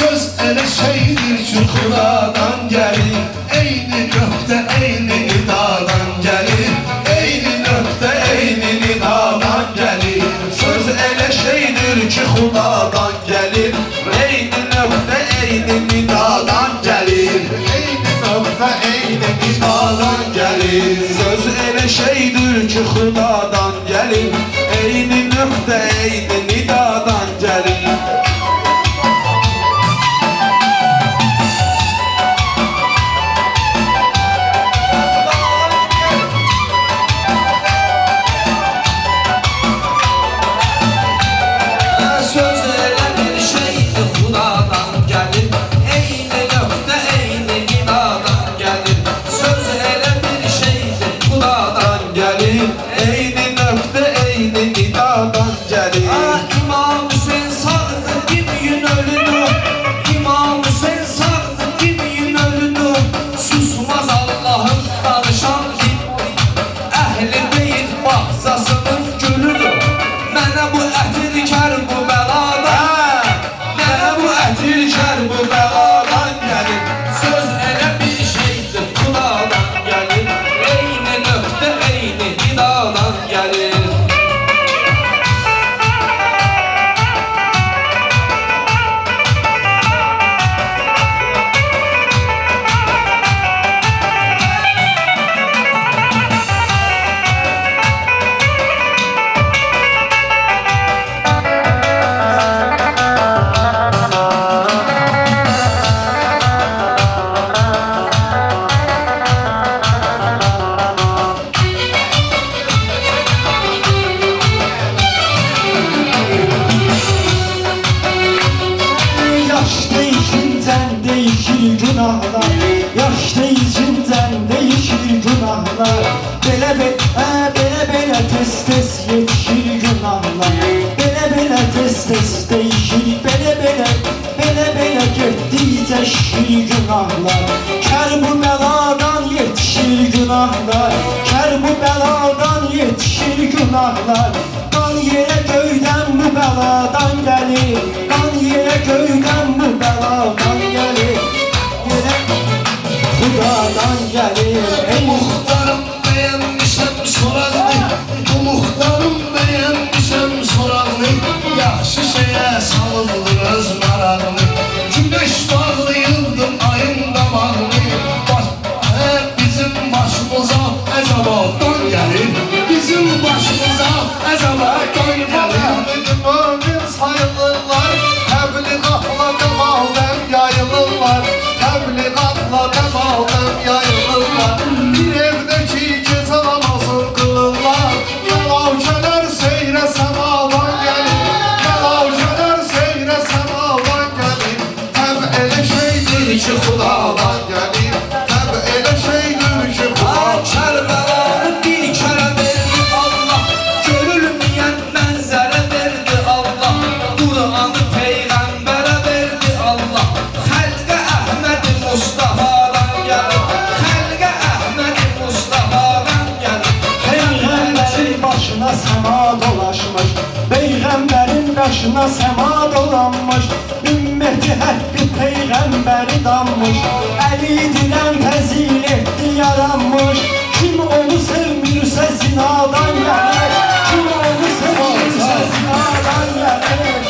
söz elə şeydir ki Xudadan gəlir. Eyni nöqtə eyni nidadan gəlir. Eyni nöqtə eyni nidadan gəlir. Söz elə şeydir ki Xudadan gəlir. Eyni nöqtə eyni nidadan gəlir. Eyni nöqtə eyni nidadan gəlir. Söz elə şeydir ki Xudadan gəlir. Eyni nöqtə eyni nidadan gəlir. İmam Hüseyin sağdı, bir gün öldü. İmam Hüseyin sağdı, bir gün öldü. Susmaz Allah'ın danışan dil. Ehli beyt bahçasının gülüdür. Mənə bu ətirkər bu bəladan, mənə bu ətirkər bu bəladan gəlir. Söz elə bir şeydir Xudadan gəlir. Eyni nöqtə eyni hidadan gəlir. Günahlar, yaş değişincən değişir günahlar. Belə tez yetişir günahlar. Belə tez değişir. Belə getdikcə şişir günahlar. Kər bu bəladan yetişir günahlar. Kər bu bəladan yetişir günahlar. Qan yerə göydən bu bəladan gəlir. Qan yerə göydən bu bəladan gəlir. Xudadan gəlir. Ey muhtarım bəyənmişəm sorağını. Bu muhtarım bəyənmişəm sorağını. Yaxşı şeyə salındır öz marağını. Güneş bağlayırdım ayın damağını. Bizim başımıza əzabatdan gəlir. Bizim başımıza əzabatdan gəlir. Mümin sayılırlar. Təbliğatla demaldən yayılırlar. Təbliğatla demaldən yayılırlar. Bir evdəki gecə namazını qılırlar. Məlavkələr seyrə səmadan gəlir. Məlavkələr seyrə səmadan gəlir. Təb elə şeydir ki Xudadan gəlir. Təb elə şeydir ki Xudadan. Kərbəlanı bir kərə verdi Allah. Görülməyən mənzərə verdi Allah. Qur'anı Peyğəmbərə verdi Allah. Xəlqə Əhməd-i Mustafa'dan gəlir. Xəlqə Əhməd-i Mustafa'dan gəlir. Peyğəmbərin başına səma dolaşmış. Peyğəmbərin qaşına səma dolanmış. Ümməti həqqi Peyğəmbəri danmış. Əli dilən fəzilətli yaranmış. Kim onu sevmirsə zinadan gəlir. Kim onu sevmirsə zinadan gəlir.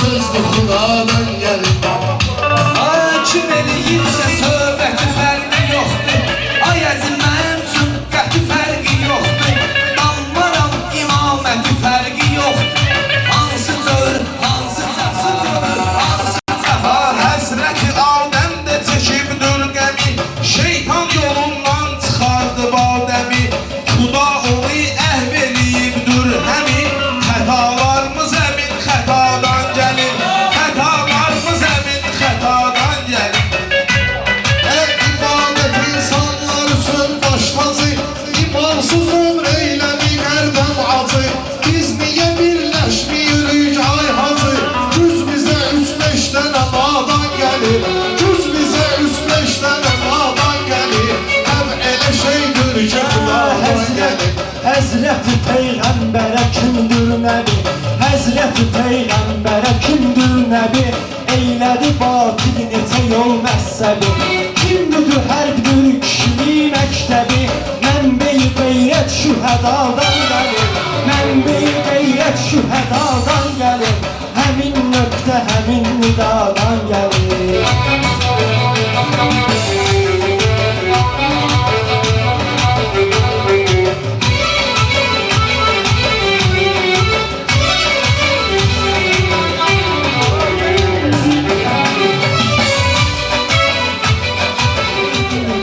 Sözlü xudadan gəlir. Kim eləyirsə söhbəti fərqi yoxdur. Ay əzim mənim üçün qəti fərqi yoxdur. Dammaram imaməti fərqi yoxdur. Hansı cövr, hansı cövr, hansı cəfar. Həsrəti Adəmdə çəkibdir qəmi, şeytan yolundan çıxardı badəmi. Xuda onu əhv eləyibdir həmi, xətalarımız əmin xətadan gəlir. Xətalarımız əmin xətadan gəlir. İbadət insanlar üçün baş tacı, imansız ömr eyləmi qərdəm acı. Biz niyə birləşmiyirik ay hacı? Düz bizə 3-5 dənə nadan gəlir. Düz bizə 3-5 dənə nadan gəlir. Həm elə şeydir ki xudadan gəlir. Həzrəti Peyğəmbərə kimdir nəbi? Həzrəti Peyğəmbərə kimdir nəbi? Eylədi batil neçə yol məhzəbi. Kimdir hər bir kişiliyi məktəbi? Mənbəyi qeyrət şühədadan gəlir. Mənbəyi qeyrət şühədadan gəlir. Həmin nöqtə həmin nidadan gəlir.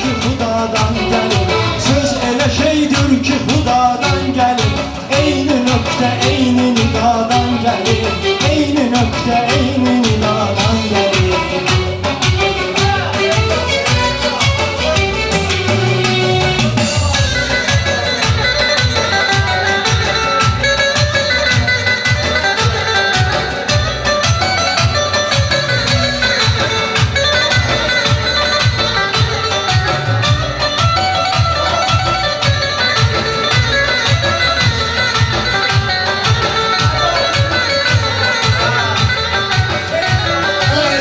Ki xudadan gəlir. Söz elə şeydir ki xudadan gəlir. Eyni nöqtə eyni nidadan gəlir. Eyni nöqtə eyni nidadan gəlir.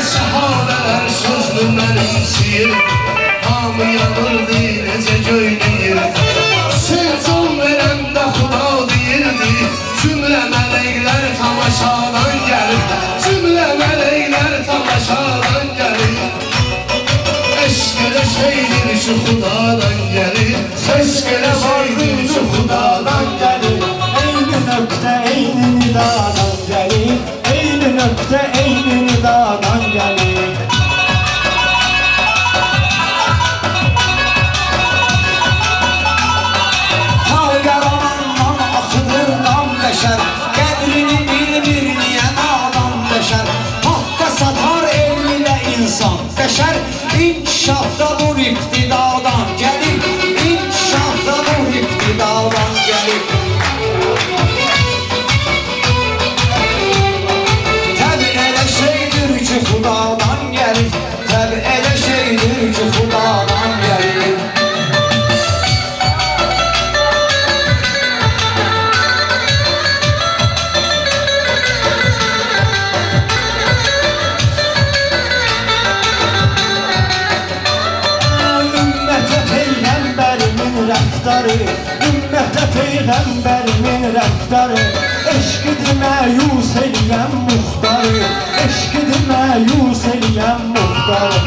Səhabələr sözlü mənimsiyir, hamı yanırdı necə göynəyir. Sevcan verəndə xuda deyirdi, cümlə mələklər tamaşadan gəlir. Cümlə mələklər tamaşadan gəlir. Eşq elə şeydir ki xudadan gəlir. Eşq elə şeydir ki xudadan gəlir. Eyni nöqtə eyni nidadan gəlir. Eyni nöqtə eyni nidadan gəlir. Hal yaranandan axıdır qan bəşər. Qədrini bilmir niyə nadan bəşər. Haqqa satar elmilə insan bəşər. İnkişafda bu iqtidadan gəlir. İnkişafda bu iqtidadan gəlir. Təbi elə şeydir ki xudadan gəlir. Təbi elə şeydir ki xudadan gəlir. Ümmətə Peyğəmbərimin rəftarı, ümmətə Peyğəmbərimin rəftarı. Eşqidir məyus eləyən muxtarı, eşqidir məyus eləyən muxtarı.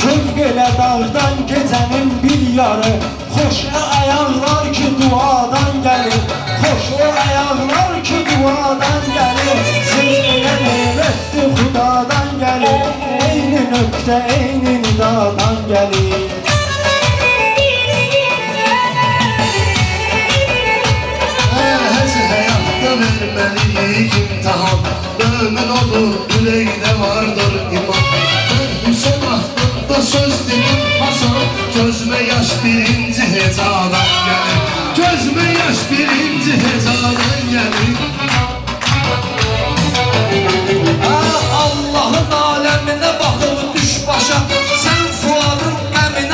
Şövq elə dağdan gecənin bir yarı. Xoş o ayaqlar ki duadan gəlir. Xoş o ayaqlar ki duadan gəlir. Söz elə nemətdir xudadan gəlir. Eyni nöqtə eyni nidadan gəlir. Həz həyatda verməliyik imtihan. Mömin olur, ürəkdə vardır iman. Mən Hüseyin haqqında söz dedim Hasan. Gözmə yaş birinci hecadan gəlir. Gözmə yaş birinci hecadan gəlir. Allah'ın aləminə baxıb düş başa. Sən Fuadın əminə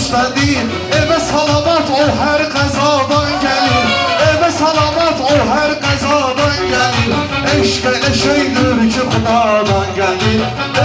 göstərdin. Evə salamat o hər qəzadan gəlir. Evə salamat o hər qəzadan gəlir. Eşq elə şeydir ki xudadan gəlir.